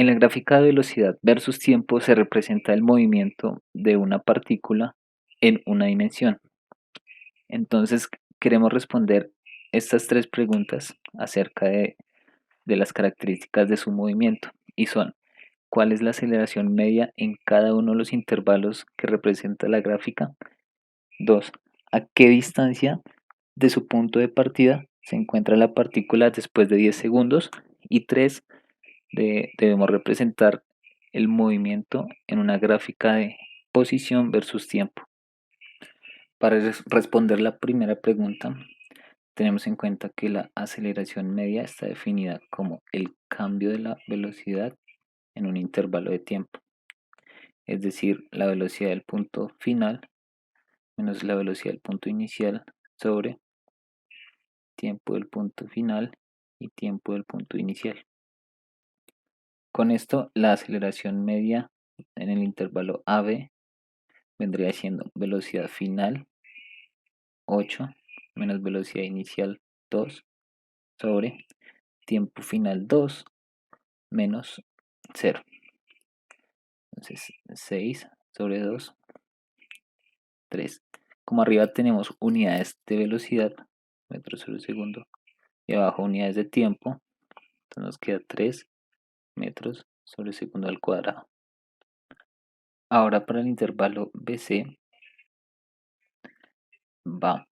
En la gráfica de velocidad versus tiempo se representa el movimiento de una partícula en una dimensión. Entonces queremos responder estas tres preguntas acerca de las características de su movimiento y son: ¿cuál es la aceleración media en cada uno de los intervalos que representa la gráfica? 2. ¿A qué distancia de su punto de partida se encuentra la partícula después de 10 segundos? Y 3. Debemos representar el movimiento en una gráfica de posición versus tiempo. Para responder la primera pregunta, tenemos en cuenta que la aceleración media está definida como el cambio de la velocidad en un intervalo de tiempo, es decir, la velocidad del punto final menos la velocidad del punto inicial sobre tiempo del punto final y tiempo del punto inicial. Con esto, la aceleración media en el intervalo AB vendría siendo velocidad final 8 menos velocidad inicial 2 sobre tiempo final 2 menos 0. Entonces 6 sobre 2, 3. Como arriba tenemos unidades de velocidad, metros sobre segundo, y abajo unidades de tiempo, entonces nos queda 3 metros sobre segundo al cuadrado. Ahora para el intervalo BC va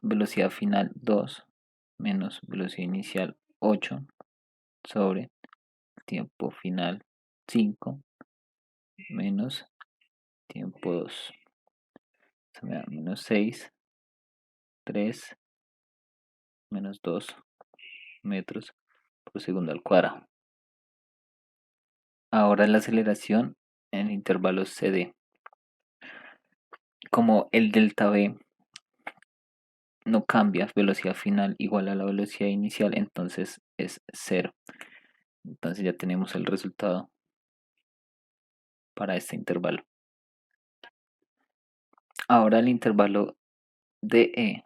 velocidad final 2 menos velocidad inicial 8 sobre tiempo final 5 menos tiempo 2. Se me da menos 6, 3 menos 2 metros por segundo al cuadrado. Ahora la aceleración en intervalos CD. Como el delta V no cambia, velocidad final igual a la velocidad inicial, entonces es 0. Entonces ya tenemos el resultado para este intervalo. Ahora el intervalo DE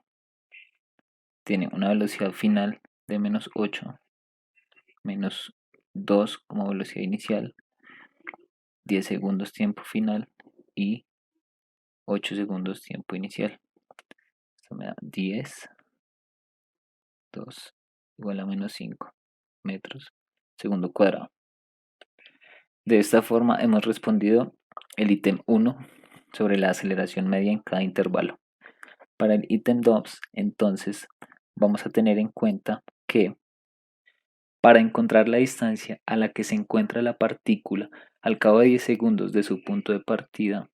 tiene una velocidad final de menos 8, menos 2 como velocidad inicial, 10 segundos tiempo final y 8 segundos tiempo inicial. Esto me da 10, 2 igual a menos 5 metros segundo cuadrado. De esta forma hemos respondido el ítem 1 sobre la aceleración media en cada intervalo. Para el ítem 2, entonces, vamos a tener en cuenta que para encontrar la distancia a la que se encuentra la partícula al cabo de 10 segundos de su punto de partida,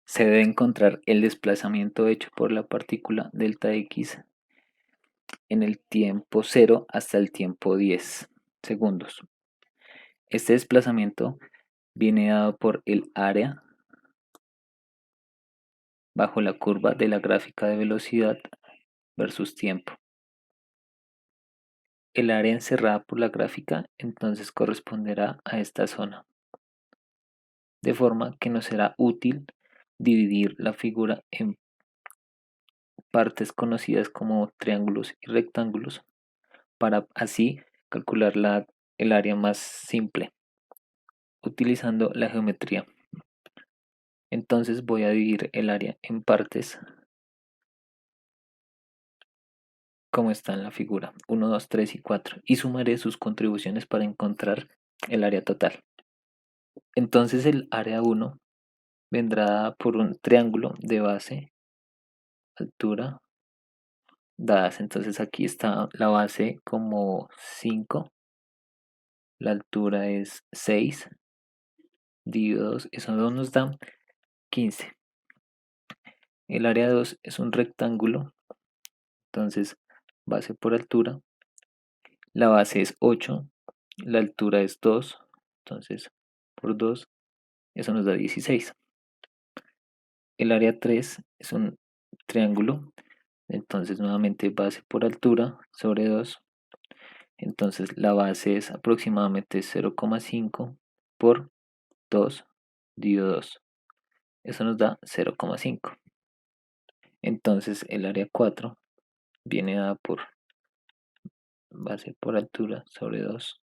se debe encontrar el desplazamiento hecho por la partícula delta x en el tiempo 0 hasta el tiempo 10 segundos. Este desplazamiento viene dado por el área bajo la curva de la gráfica de velocidad versus tiempo. El área encerrada por la gráfica entonces corresponderá a esta zona, de forma que nos será útil dividir la figura en partes conocidas como triángulos y rectángulos para así calcular el área más simple utilizando la geometría. Entonces voy a dividir el área en partes como está en la figura 1, 2, 3 y 4 y sumaré sus contribuciones para encontrar el área total. Entonces el área 1 vendrá dada por un triángulo de base, altura, dadas. Entonces aquí está la base como 5, la altura es 6, dividido 2, eso nos da 15. El área 2 es un rectángulo, entonces base por altura, la base es 8, la altura es 2, entonces por 2, eso nos da 16. El área 3 es un triángulo, entonces nuevamente base por altura sobre 2, entonces la base es aproximadamente 0,5 por 2 dividido 2, eso nos da 0,5. Entonces el área 4 viene dada por base por altura sobre 2,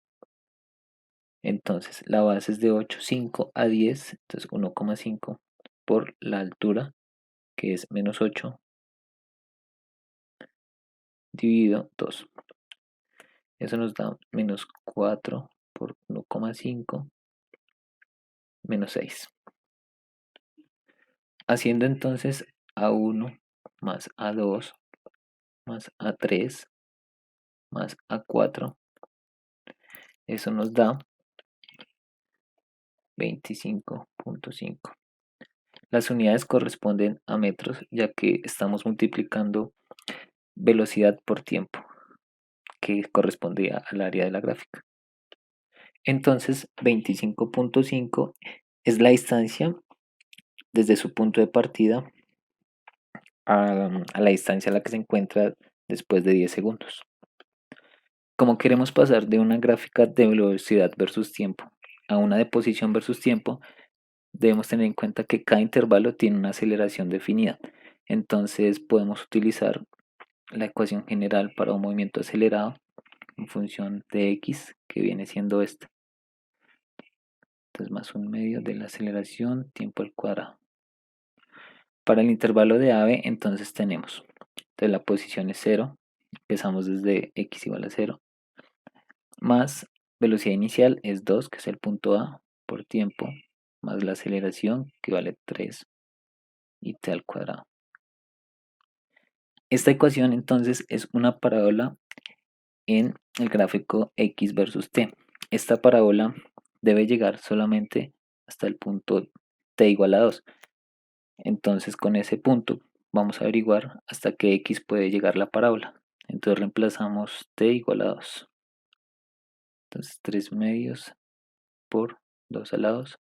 Entonces la base es de 8, 5 a 10, entonces 1,5 por la altura, que es menos 8, dividido 2. Eso nos da menos 4 por 1,5, menos 6. Haciendo entonces A1 más A2 más A3 más A4, eso nos da 25,5. Las unidades corresponden a metros, ya que estamos multiplicando velocidad por tiempo, que correspondía al área de la gráfica. Entonces, 25,5 es la distancia desde su punto de partida a la distancia a la que se encuentra después de 10 segundos. Como queremos pasar de una gráfica de velocidad versus tiempo a una de posición versus tiempo, debemos tener en cuenta que cada intervalo tiene una aceleración definida. Entonces podemos utilizar la ecuación general para un movimiento acelerado en función de x, que viene siendo esta. Entonces más un medio de la aceleración tiempo al cuadrado. Para el intervalo de AB, entonces tenemos, entonces la posición es 0, empezamos desde x igual a 0, más velocidad inicial es 2, que es el punto A, por tiempo, más la aceleración, que vale 3, y t al cuadrado. Esta ecuación entonces es una parábola en el gráfico x versus t. Esta parábola debe llegar solamente hasta el punto t igual a 2. Entonces con ese punto vamos a averiguar hasta qué x puede llegar la parábola. Entonces reemplazamos t igual a 2. Entonces 3 medios por 2 a la 2.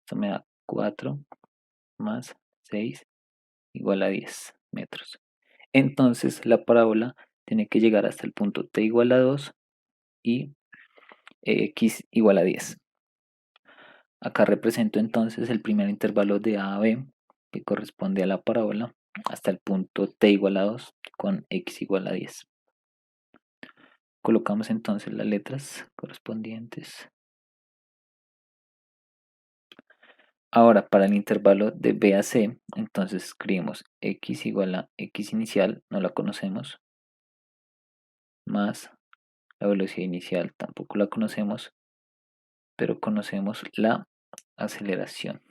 Esto me da 4 más 6 igual a 10 metros. Entonces la parábola tiene que llegar hasta el punto t igual a 2 y x igual a 10. Acá represento entonces el primer intervalo de A a B, que corresponde a la parábola, hasta el punto t igual a 2 con x igual a 10. Colocamos entonces las letras correspondientes. Ahora, para el intervalo de B a C, entonces escribimos x igual a x inicial, no la conocemos, más la velocidad inicial, tampoco la conocemos, pero conocemos la aceleración,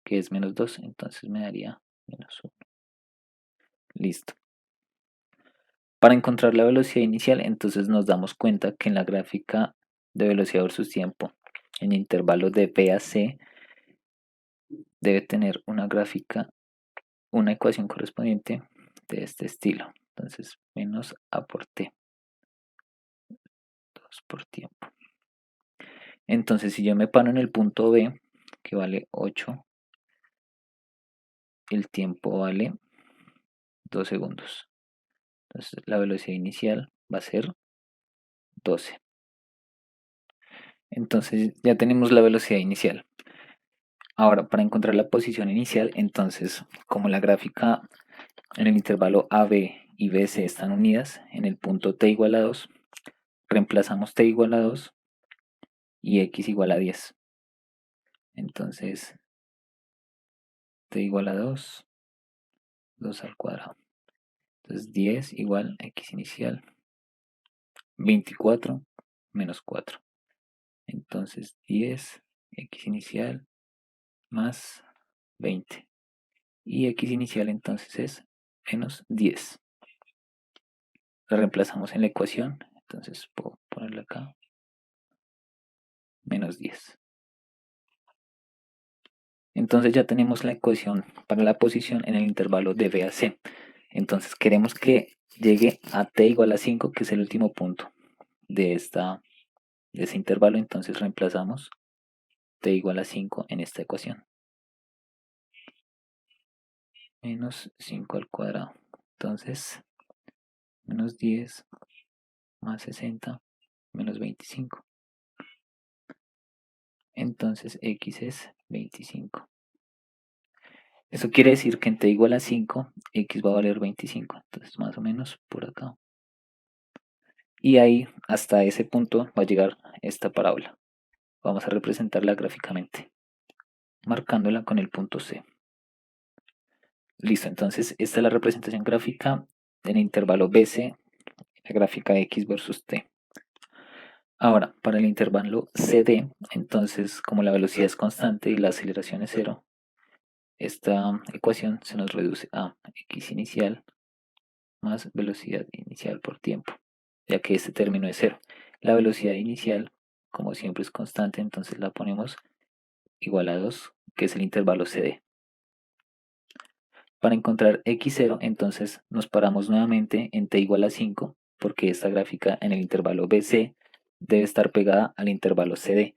que es menos 2, entonces me daría menos 1. Listo. Para encontrar la velocidad inicial, entonces nos damos cuenta que en la gráfica de velocidad versus tiempo, en intervalos de B a C, debe tener una gráfica, una ecuación correspondiente de este estilo. Entonces, menos A por T, 2 por tiempo. Entonces, si yo me paro en el punto B, que vale 8, el tiempo vale 2 segundos. Entonces, la velocidad inicial va a ser 12. Entonces, ya tenemos la velocidad inicial. Ahora, para encontrar la posición inicial, entonces, como la gráfica en el intervalo AB y BC están unidas, en el punto t igual a 2, reemplazamos t igual a 2 y x igual a 10. Entonces, t igual a 2, 2 al cuadrado. Entonces, 10 igual a x inicial, 24 menos 4. Entonces, 10, x inicial, más 20. Y x inicial entonces es menos 10. Lo reemplazamos en la ecuación, entonces puedo ponerlo acá, menos 10. Entonces ya tenemos la ecuación para la posición en el intervalo de B a C. Entonces queremos que llegue a t igual a 5, que es el último punto de ese intervalo. Entonces reemplazamos t igual a 5 en esta ecuación. Menos 5 al cuadrado. Entonces, menos 10 más 60 menos 25. Entonces x es 25. Eso quiere decir que en t igual a 5, x va a valer 25. Entonces más o menos por acá. Y ahí hasta ese punto va a llegar esta parábola. Vamos a representarla gráficamente, marcándola con el punto C. Listo, entonces esta es la representación gráfica del intervalo BC, la gráfica X versus T. Ahora, para el intervalo CD, entonces como la velocidad es constante y la aceleración es cero, esta ecuación se nos reduce a X inicial más velocidad inicial por tiempo, ya que este término es cero. La velocidad inicial, como siempre es constante, entonces la ponemos igual a 2, que es el intervalo CD. Para encontrar x0, entonces nos paramos nuevamente en t igual a 5, porque esta gráfica en el intervalo BC debe estar pegada al intervalo CD.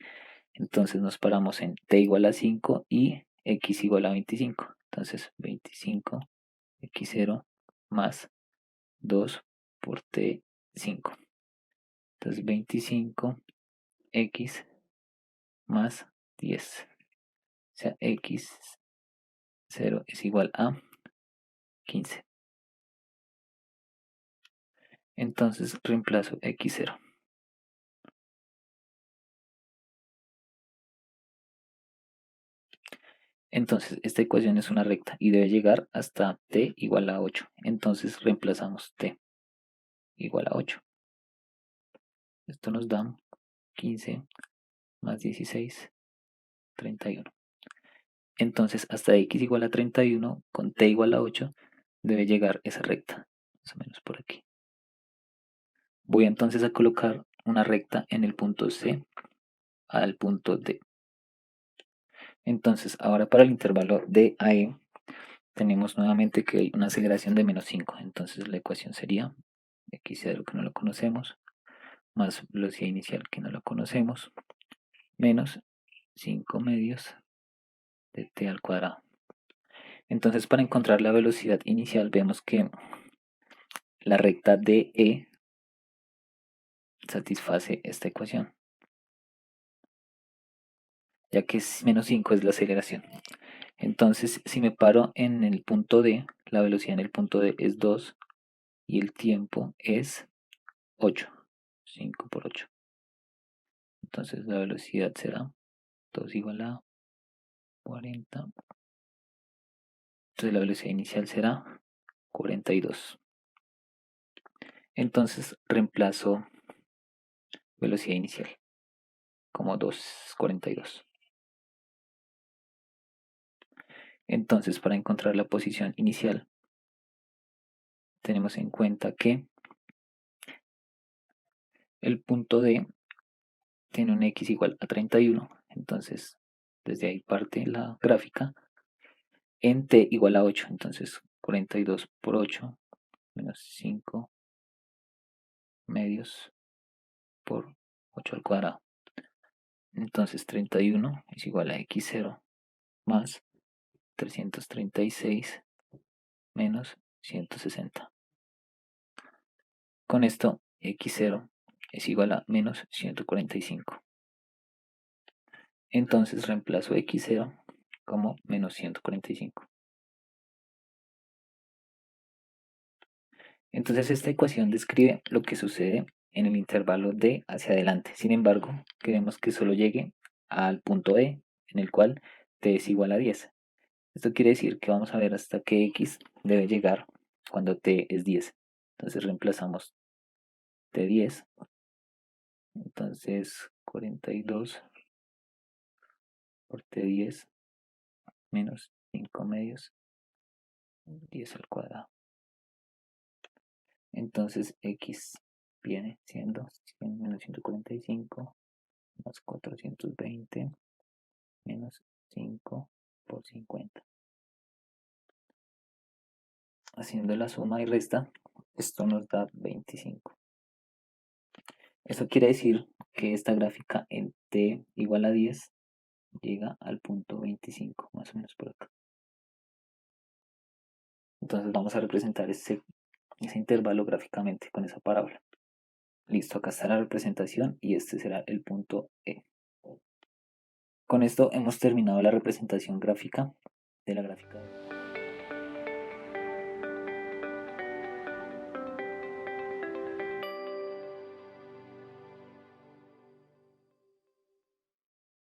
Entonces nos paramos en t igual a 5 y x igual a 25. Entonces 25 x0 más 2 por t5. Entonces 25 x más 10. O sea, x0 es igual a 15. Entonces reemplazo x0. Entonces esta ecuación es una recta y debe llegar hasta t igual a 8. Entonces reemplazamos t igual a 8. Esto nos da 15 más 16, 31. Entonces hasta x igual a 31 con t igual a 8 debe llegar esa recta, más o menos por aquí. Voy entonces a colocar una recta en el punto C al punto D. Entonces ahora para el intervalo D a E tenemos nuevamente que hay una aceleración de menos 5. Entonces la ecuación sería x0, que no lo conocemos, más velocidad inicial, que no lo conocemos, menos 5 medios de t al cuadrado. Entonces para encontrar la velocidad inicial vemos que la recta DE satisface esta ecuación, ya que menos 5 es la aceleración. Entonces si me paro en el punto D, la velocidad en el punto D es 2 y el tiempo es 8, 5 por 8. Entonces la velocidad será 2 igual a 40. Entonces la velocidad inicial será 42. Entonces reemplazo velocidad inicial como 2,42. Entonces para encontrar la posición inicial tenemos en cuenta que el punto D tiene un x igual a 31. Entonces desde ahí parte la gráfica en t igual a 8. Entonces 42 por 8 menos 5 medios por 8 al cuadrado. Entonces 31 es igual a x0 más 336 menos 160. Con esto x0 es igual a menos 145. Entonces reemplazo x0 como menos 145. Entonces esta ecuación describe lo que sucede en el intervalo D hacia adelante. Sin embargo, queremos que solo llegue al punto E, en el cual t es igual a 10. Esto quiere decir que vamos a ver hasta qué x debe llegar cuando t es 10. Entonces reemplazamos t10. Entonces 42 por t10 menos 5 medios, 10 al cuadrado. Entonces x viene siendo 100 menos 145 más 420 menos 5 por 50. Haciendo la suma y resta, esto nos da 25. Eso quiere decir que esta gráfica en t igual a 10 llega al punto 25, más o menos por acá. Entonces vamos a representar ese intervalo gráficamente con esa parábola. Listo, acá está la representación y este será el punto E. Con esto hemos terminado la representación gráfica de la gráfica.